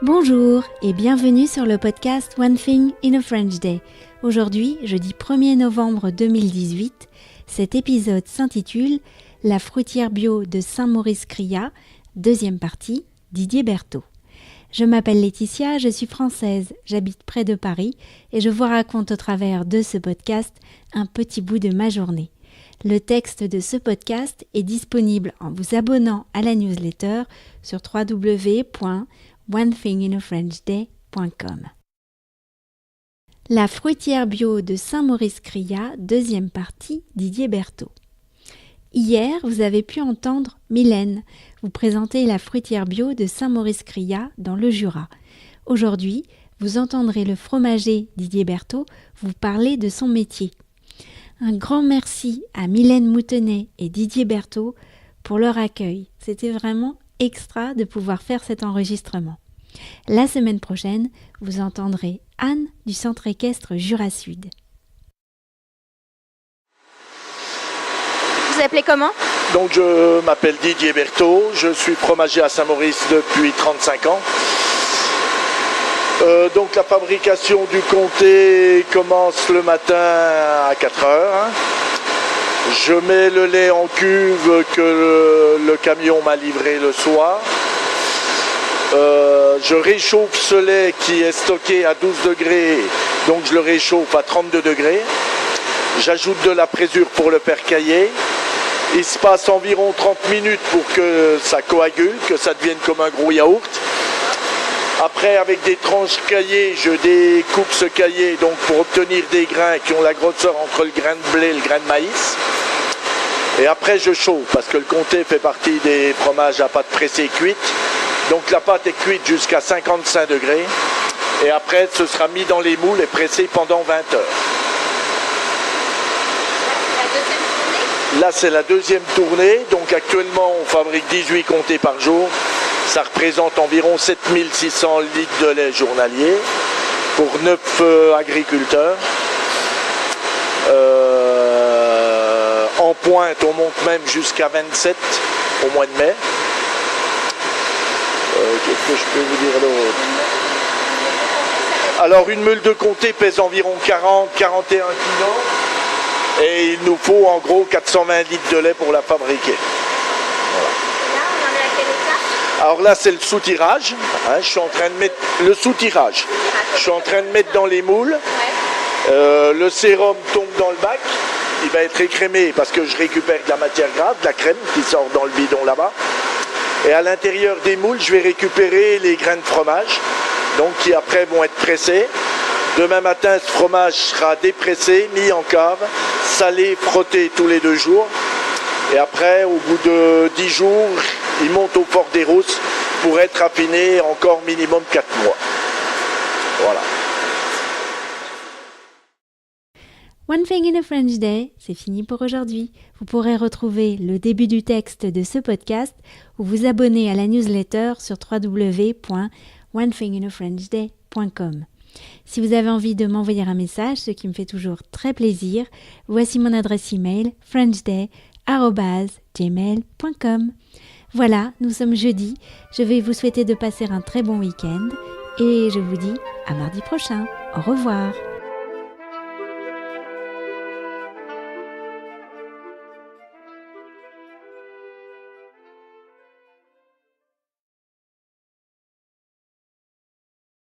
Bonjour et bienvenue sur le podcast One Thing in a French Day. Aujourd'hui, jeudi 1er novembre 2018, cet épisode s'intitule « La fruitière bio de Saint-Maurice-Cria », deuxième partie, Didier Berthaud. Je m'appelle Laetitia, je suis française, j'habite près de Paris et je vous raconte au travers de ce podcast un petit bout de ma journée. Le texte de ce podcast est disponible en vous abonnant à la newsletter sur www.onethinginafrenchday.com. La fruitière bio de Saint-Maurice-Cria, deuxième partie, Didier Berthaud. Hier, vous avez pu entendre Mylène vous présenter la fruitière bio de Saint-Maurice-Cria dans le Jura. Aujourd'hui, vous entendrez le fromager Didier Berthaud vous parler de son métier. Un grand merci à Mylène Moutenay et Didier Berthaud pour leur accueil. C'était vraiment extra de pouvoir faire cet enregistrement. La semaine prochaine, vous entendrez Anne du Centre équestre Jura Sud. Vous appelez comment ? Donc je m'appelle Didier Berthaud, je suis fromager à Saint-Maurice depuis 35 ans. Donc la fabrication du comté commence le matin à 4 heures. Je mets le lait en cuve que le camion m'a livré le soir. Je réchauffe ce lait qui est stocké à 12 degrés, donc je le réchauffe à 32 degrés. J'ajoute de la présure pour le percailler. Il se passe environ 30 minutes pour que ça coagule, que ça devienne comme un gros yaourt. Après, avec des tranches caillées, je découpe ce caillé donc pour obtenir des grains qui ont la grosseur entre le grain de blé et le grain de maïs. Et après, je chauffe parce que le comté fait partie des fromages à pâte pressée cuite. Donc la pâte est cuite jusqu'à 55 degrés. Et après, ce sera mis dans les moules et pressé pendant 20 heures. Là, c'est la deuxième tournée. Donc actuellement, on fabrique 18 comtés par jour. Ça représente environ 7600 litres de lait journalier pour 9 agriculteurs. En pointe, on monte même jusqu'à 27 au mois de mai. Qu'est-ce que je peux vous dire d'autre ? Alors, une meule de comté pèse environ 40-41 kilos. Et il nous faut en gros 420 litres de lait pour la fabriquer. Voilà. Là, on en est à quel état ? Alors là, c'est le sous-tirage. Je suis en train de mettre le sous-tirage. Je suis en train de mettre dans les moules. Le sérum tombe dans le bac. Il va être écrémé parce que je récupère de la matière grasse, de la crème qui sort dans le bidon là-bas. Et à l'intérieur des moules, je vais récupérer les grains de fromage, donc qui après vont être pressés. Demain matin, ce fromage sera dépressé, mis en cave, salé, frotté tous les 2 jours. Et après, au bout de 10 jours, il monte au Fort des Rousses pour être affiné encore minimum 4 mois. Voilà. One Thing in a French Day, c'est fini pour aujourd'hui. Vous pourrez retrouver le début du texte de ce podcast ou vous abonner à la newsletter sur www.onethinginafrenchday.com. Si vous avez envie de m'envoyer un message, ce qui me fait toujours très plaisir, voici mon adresse email frenchday@gmail.com. Voilà, nous sommes jeudi. Je vais vous souhaiter de passer un très bon week-end et je vous dis à mardi prochain. Au revoir.